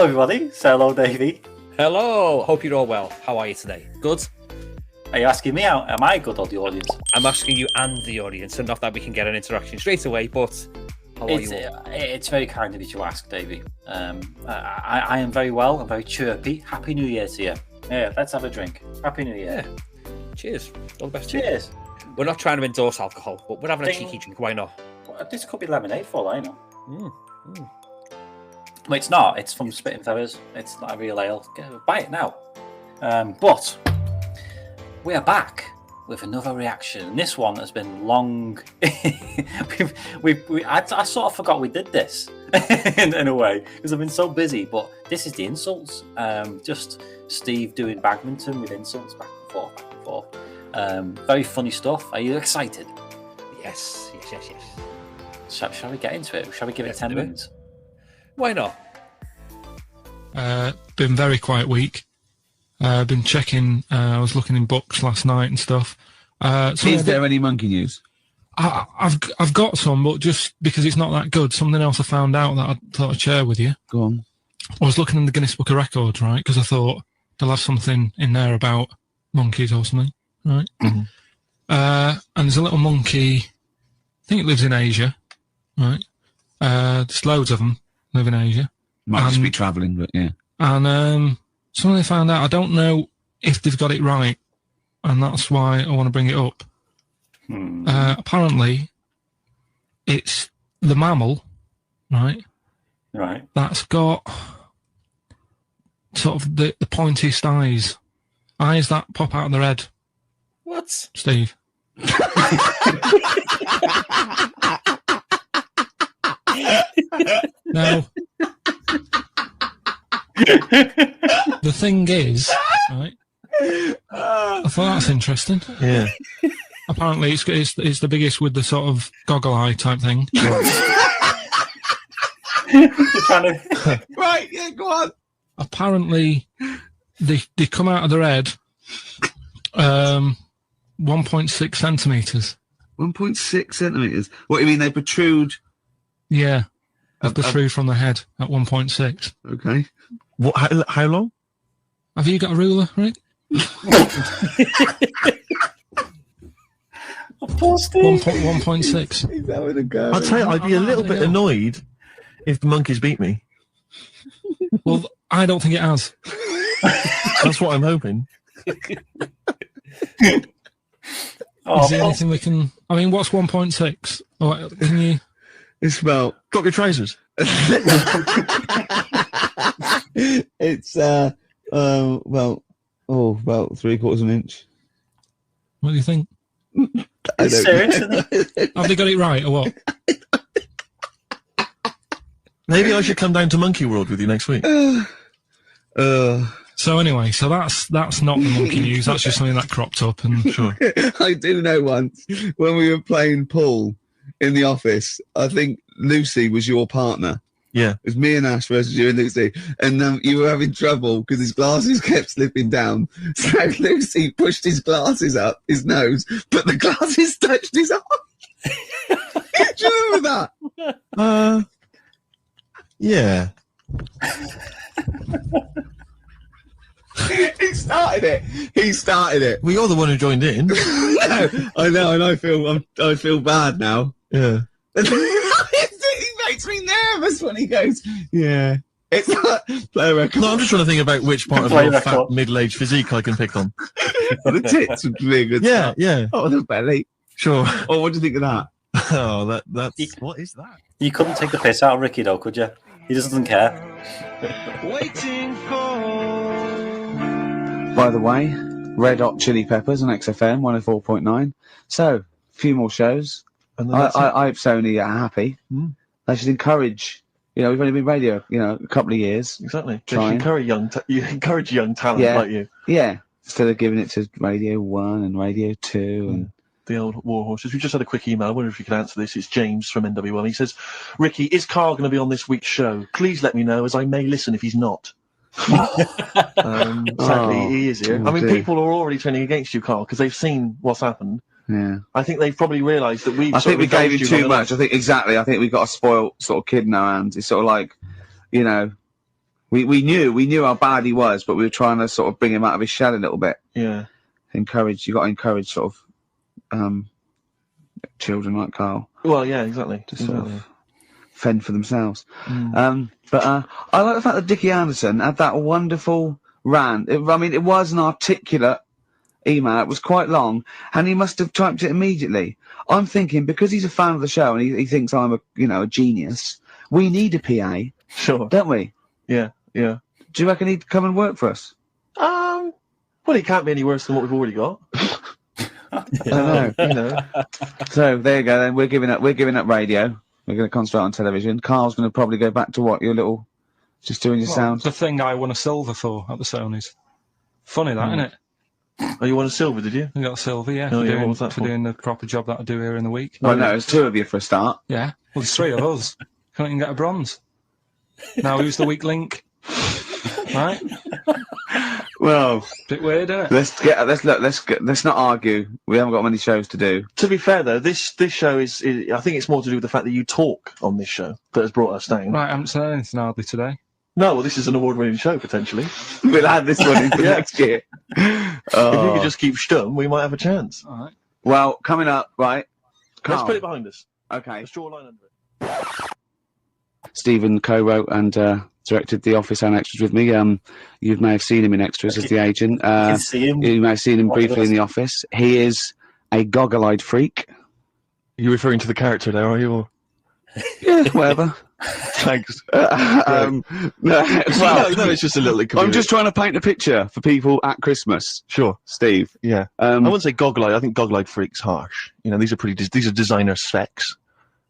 everybody. Say hello, Davey. Hello. Hope you're all well. How are you today? Good? Are you asking me out? Am I good or the audience? I'm asking you and the audience, and not that we can get an interaction straight away, but how are you all? It's very kind of you to ask, Davey. I am very well. I'm very chirpy. Happy New Year to you. Yeah, let's have a drink. Happy New Year. Yeah. Cheers. All the best. Cheers. We're not trying to endorse alcohol, but we're having a cheeky drink. Why not? Well, this could be lemonade for all I know. Well, it's not. It's from Spitting Feathers. It's not a real ale. Buy it now. But we are back with another reaction. And this one has been long. I sort of forgot we did this in a way because I've been so busy. But this is the insults. Just Steve doing badminton with insults back and forth, back and forth. Very funny stuff. Are you excited? Yes. Shall we get into it? Shall we give it 10 minutes? Why not? Been very quiet week. Been checking. I was looking in books last night and stuff. Is there any monkey news? I've got some, but just because it's not that good, something else I found out that I thought I'd share with you. Go on. I was looking in the Guinness Book of Records, right? Because I thought they'll have something in there about monkeys or something, right? Mm-hmm. And there's a little monkey. I think it lives in Asia, right? There's loads of them live in Asia. Might just be travelling, but yeah. And something they found out, I don't know if they've got it right, and that's why I want to bring it up. Apparently, it's the mammal, right? Right. That's got sort of the pointiest eyes that pop out of their head. What? Steve? Now, the thing is, right? I thought that's interesting. Yeah. Apparently, it's the biggest with the sort of goggle eye type thing. Right, yeah, go on. Apparently, they come out of their head 1.6 centimetres. 1.6 centimetres? What, you mean they protrude? Yeah. They protrude from the head at 1.6. Okay. What? How long? Have you got a ruler, Rick? 1.6. He's having a go. I'd say I'd be a little bit annoyed if the monkeys beat me. Well, I don't think it has. That's what I'm hoping. Is there anything we can... I mean, what's 1.6? Oh, can you... It's about... Drop your trousers. It's, about 3/4 of an inch. What do you think? I serious? Have they got it right, or what? Maybe I should come down to Monkey World with you next week. So anyway, that's not the monkey news. That's just something that cropped up. And Sure. I do know once, when we were playing pool in the office, I think Lucy was your partner. Yeah. It was me and Ash versus you and Lucy. And you were having trouble because his glasses kept slipping down. So Lucy pushed his glasses up his nose, but the glasses touched his eye. Do you remember that? Yeah. He started it. Well, you're the one who joined in. No, I know, and I feel bad now. Yeah. He makes me nervous when he goes, yeah. It's like, play a record. No, I'm just trying to think about which part of Play your record. fat middle-aged physique I can pick on. The tits would be a good Yeah, start. yeah. Oh, the belly. Sure. Oh, what do you think of that? Oh, that's... What is that? You couldn't take the piss out of Ricky, though, could you? He just doesn't care. Waiting for... By the way, Red Hot Chili Peppers on XFM 104.9. So, a few more shows. And I hope Sony are happy. They should encourage, we've only been radio, a couple of years. Exactly. You Trying. encourage young talent like you. Yeah. Instead of giving it to Radio 1 and Radio 2 and... The old war horses. We just had a quick email. I wonder if you could answer this. It's James from NW1. He says, Ricky, is Karl going to be on this week's show? Please let me know, as I may listen if he's not. Sadly, he is here. I mean, people are already turning against you, Karl, because they've seen what's happened. Yeah. I think they've probably realised that I think we gave him too much. I think we've got a spoiled sort of kid in our hands. It's sort of like, We knew how bad he was, but we were trying to sort of bring him out of his shell a little bit. Yeah. You got to encourage sort of children like Karl. Well, yeah, exactly. To sort of fend for themselves. But I like the fact that Dickie Anderson had that wonderful rant. It was an articulate email. It was quite long, and he must have typed it immediately. I'm thinking, because he's a fan of the show and he thinks I'm a genius, we need a PA. Sure. Don't we? Yeah. Do you reckon he'd come and work for us? Well, he can't be any worse than what we've already got. I don't know. So there you go. Then we're giving up radio. We're going to concentrate on television. Karl's going to probably go back to what your little, just doing your sound. The thing I won a silver for at the Sony's. Funny that, isn't it? Oh, you won a silver, did you? I got a silver, yeah. Oh, for what was that for doing the proper job that I do here in the week. Well, no, it's 2 of you for a start. Yeah. Well, there's 3 of us. Can't even get a bronze. Now who's the weak link? Right? Well, bit weird, isn't it? Let's not argue. We haven't got many shows to do. To be fair, though, this show is I think it's more to do with the fact that you talk on this show that has brought us down. Right, I haven't said anything hardly today. No, well, this is an award-winning show, potentially. We'll add this one into next year. If you could just keep stum, we might have a chance. All right. Well, coming up, right? Let's Karl. put it behind us. Okay. Let's draw a line under it. Stephen co-wrote and directed The Office and Extras with me. You may have seen him in Extras as the agent. You can see him. You may have seen him briefly in The Office. He is a goggle-eyed freak. Are you referring to the character there, are you? Or... Yeah, whatever. Thanks. No, it's just a little... I'm just trying to paint a picture for people at Christmas. Sure. Steve. Yeah. I wouldn't say goggle-eyed. I think goggle-eyed freak's harsh. You know, these are designer specs.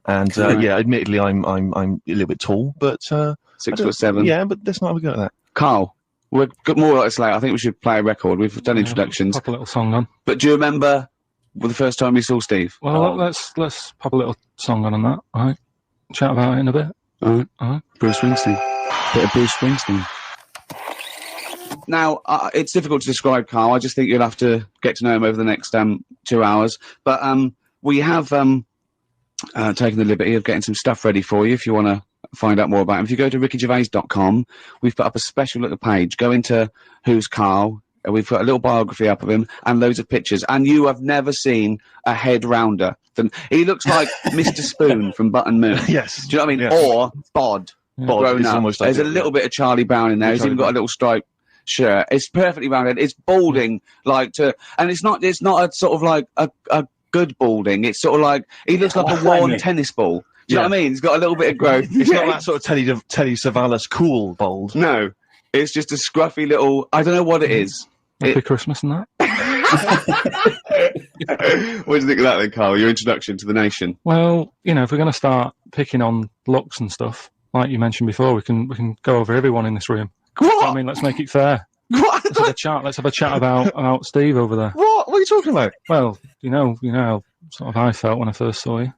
And, yeah, admittedly, I'm a little bit tall, but... 6'7". Yeah, but let's not have a go at that. Karl, we've got more like this later. I think we should play a record. We've done introductions. Pop a little song on. But do you remember the first time you saw Steve? Well, let's pop a little song on that, all right? Chat about it in a bit. All right. Bruce Springsteen. Bit of Bruce Springsteen. Now, it's difficult to describe Karl. I just think you'll have to get to know him over the next 2 hours. But we have taken the liberty of getting some stuff ready for you if you want to find out more about him. If you go to rickygervais.com, we've put up a special little page. Go into Who's Karl. We've got a little biography up of him and loads of pictures. And you have never seen a head rounder. He looks like Mr. Spoon from Button Moon. Yes. Do you know what I mean? Yes. Or Bod. Bod Grown is up. almost There's like a little bit of Charlie Brown in there. He's even got a little striped shirt. It's perfectly rounded. It's balding and it's not a sort of like a good balding. It's sort of like he looks like a worn tennis ball. Do you know what I mean? He's got a little bit of growth. It's not that sort of Telly Savalas cool bald. No. It's just a scruffy little... I don't know what it is. Happy Christmas and that. What do you think of that then, Karl? Your introduction to the nation? Well, if we're going to start picking on looks and stuff, like you mentioned before, we can go over everyone in this room. What? I mean, let's make it fair. What? Let's have a chat about Steve over there. What are you talking about? Well, you know how sort of I felt when I first saw you.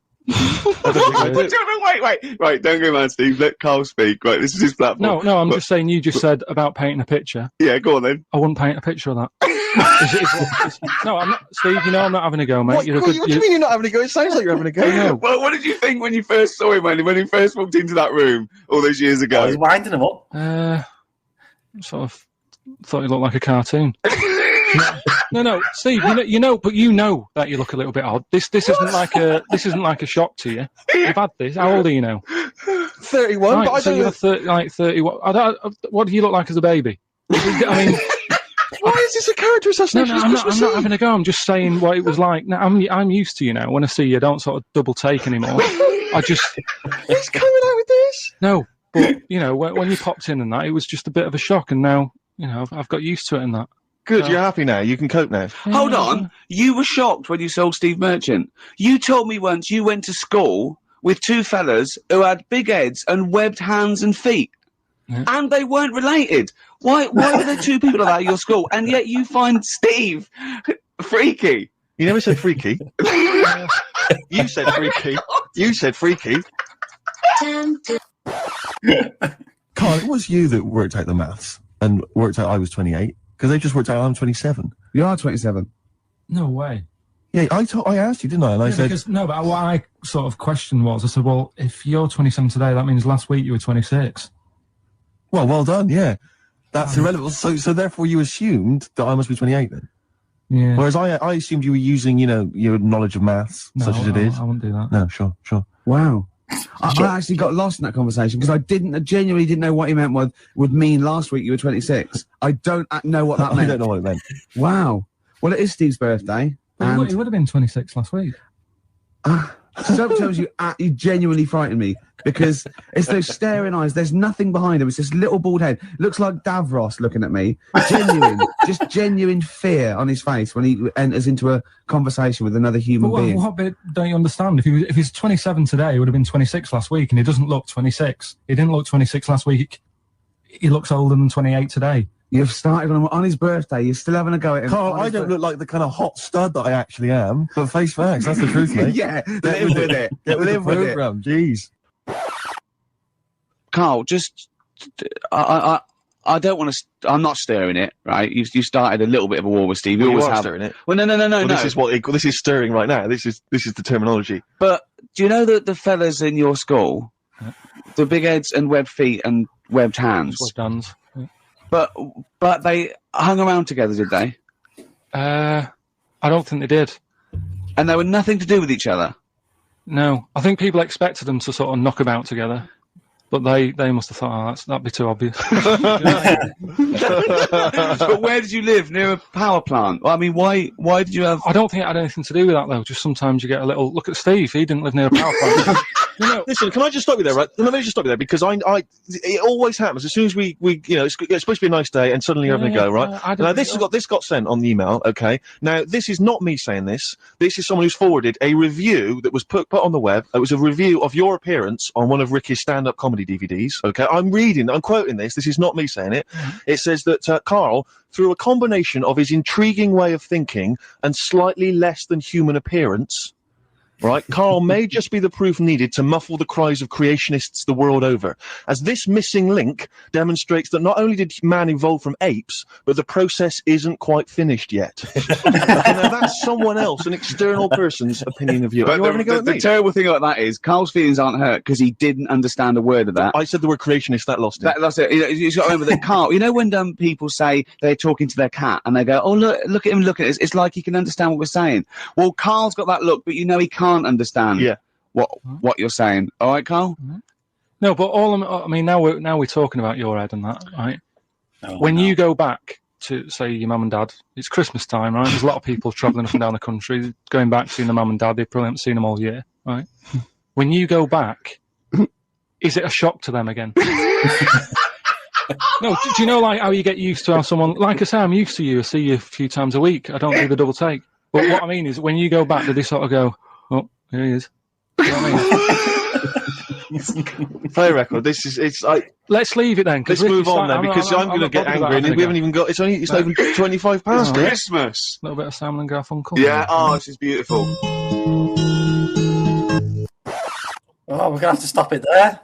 Wait. Right, don't go mad, Steve. Let Karl speak. Right, this is his platform. No, I'm just saying you just said about painting a picture. Yeah, go on then. I wouldn't paint a picture of that. No, I'm not. Steve, I'm not having a go, mate. What do you mean you're not having a go? It sounds like you're having a go. Well, what did you think when you first saw him, when he first walked into that room all those years ago? He's winding him up. Sort of thought he looked like a cartoon. No, Steve. But you know that you look a little bit odd. This isn't like a shock to you. You've had this. How old are you now? 31. Right, but I so don't you're 30. What do you look like as a baby? I mean, why is this a character assassination? No, I'm not having a go. I'm just saying what it was like. Now, I'm used to you now. When I see you, I don't sort of double take anymore. He's coming out with this. No, but when you popped in and that, it was just a bit of a shock, and now I've got used to it and that. Good, you're happy now. You can cope now. Hold on. You were shocked when you saw Steve Merchant. You told me once you went to school with 2 fellas who had big heads and webbed hands and feet. Yeah. And they weren't related. Why were there 2 people like that at your school? And yet you find Steve freaky. You never said freaky. You said freaky. You said freaky. Karl, it was you that worked out the maths and worked out I was 28. Because they just worked out I'm 27. You are 27. No way. Yeah, I asked you, didn't I? And I said... But what I sort of questioned was, I said, well, if you're 27 today, that means last week you were 26. Well done. Yeah, that's irrelevant. So therefore, you assumed that I must be 28 then. Yeah. Whereas I assumed you were using, your knowledge of maths, No, such as it is. I wouldn't do that. No, sure. Wow. I actually got lost in that conversation because I genuinely didn't know what he meant would mean last week you were 26. I don't know what that I meant. don't know what it meant. Wow. Well, it is Steve's birthday. Well, And he would have been 26 last week. sometimes you genuinely frighten me because it's those staring eyes. There's nothing behind him. It's this little bald head. Looks like Davros looking at me. Just genuine fear on his face when he enters into a conversation with another human But being. what bit don't you understand? If he's 27 today, he would have been 26 last week, and he doesn't look 26. He didn't look 26 last week. He looks older than 28 today. You've started on his birthday. You're still having a go at him. Carl, I don't look like the kind of hot stud that I actually am, but face facts, that's the truth, mate. Yeah, live with it. Get with the Live with it. programme, jeez. Carl, just I don't want to. I'm not stirring it, right? You started a little bit of a war with Steve. You always are have. stirring it. Well, no. Well, this is stirring right now. This is the terminology. But do you know that the fellas in your school, the big heads and webbed feet and webbed hands, That's what Dan's. but they hung around together, did they? I don't think they did. And they were nothing to do with each other. No, I think people expected them to sort of knock about together, but they must have thought, that'd be too obvious. But where did you live? Near a power plant? Well, I mean, why did you have? I don't think it had anything to do with that, though. Just sometimes you get a little look at Steve. He didn't live near a power plant. Listen, can I just stop you there, right? Let me just stop you there because it always happens as soon as we it's supposed to be a nice day and suddenly you're having a go, right? Now this got sent on the email, okay? Now this is not me saying this. This is someone who's forwarded a review that was put on the web. It was a review of your appearance on one of Ricky's stand-up comedy DVDs. Okay, I'm quoting this. This is not me saying it. It says that Karl, through a combination of his intriguing way of thinking and slightly less than human appearance. Right, Karl may just be the proof needed to muffle the cries of creationists the world over, as this missing link demonstrates that not only did man evolve from apes, but the process isn't quite finished yet. Okay, now that's someone else, an external person's opinion of you. But the terrible thing about that is Carl's feelings aren't hurt because he didn't understand a word of that. I said the word creationist, that lost it. That's it. You've got to remember that Carl, you know when people say they're talking to their cat and they go, oh, look at him, look at this. It's like he can understand what we're saying. Well, Carl's got that look, but you know he can't understand what you're saying. All right, Karl? No, but now we're talking about your head and that, right? When you go back to, say, your mum and dad, it's Christmas time, right? There's a lot of people travelling up and down the country, going back, seeing their mum and dad. They probably haven't seen them all year, right? When you go back, is it a shock to them again? No, do you know like how you get used to how someone, like I say, I'm used to you. I see you a few times a week. I don't do the double take. But what I mean is, when you go back, do they sort of go, oh, here he is? You know what I mean? Play record. Let's leave it then. Let's move on then, because I'm going to get angry, and we haven't even got. It's not even 25 past it. Christmas. A little bit of Simon and Garfunkel. Yeah. Oh, this is beautiful. Oh, we're gonna have to stop it there.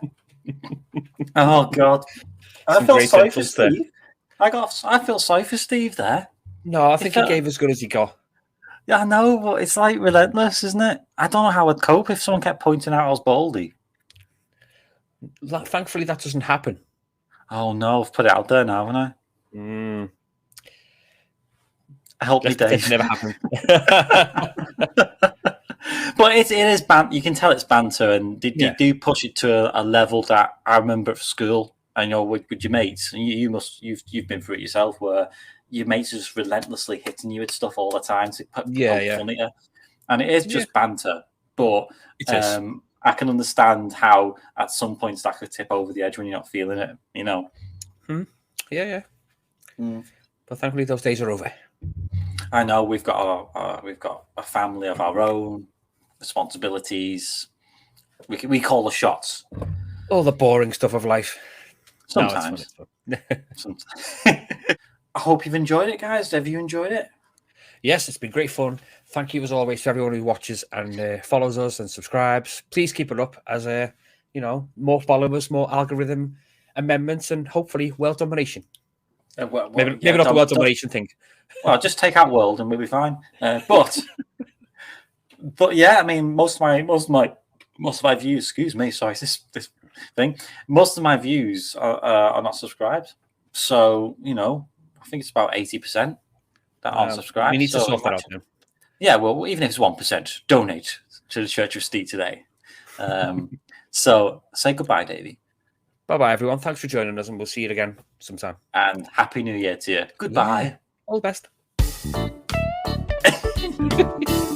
Oh God, I feel sorry for Steve. I feel sorry for Steve there. No, I think he gave as good as he got. Yeah, I know, but it's like relentless, isn't it? I don't know how I'd cope if someone kept pointing out I was baldy. Thankfully, that doesn't happen. Oh no, I've put it out there now, haven't I? Help me, Dave. It's never happened. But it is banter. You can tell it's banter, and you do push it to a level that I remember at school. I know with your mates, and you've been through it yourself, where your mates are just relentlessly hitting you with stuff all the time to poke fun at you. And it is just banter, but it is. I can understand how at some points that could tip over the edge when you're not feeling it, you know. Yeah. But thankfully those days are over. I know we've got a family of our own, responsibilities. We call the shots. All the boring stuff of life. Sometimes. Sometimes. I hope you've enjoyed it, guys. Have you enjoyed it? Yes, it's been great fun. Thank you as always to everyone who watches and follows us and subscribes. Please keep it up as more followers, more algorithm amendments, and hopefully world domination. Maybe not the world domination thing. Well, just take out world and we'll be fine. But yeah, I mean, most of my views. Excuse me, sorry. This thing. Most of my views are not subscribed. So, you know, I think it's about 80% that aren't subscribed. We need to So sort that out then. Yeah, well, even if it's 1%, donate to the Church of Steve today. So say goodbye, Davey. Bye-bye, everyone. Thanks for joining us, and we'll see you again sometime. And Happy New Year to you. Goodbye. Yeah. All the best.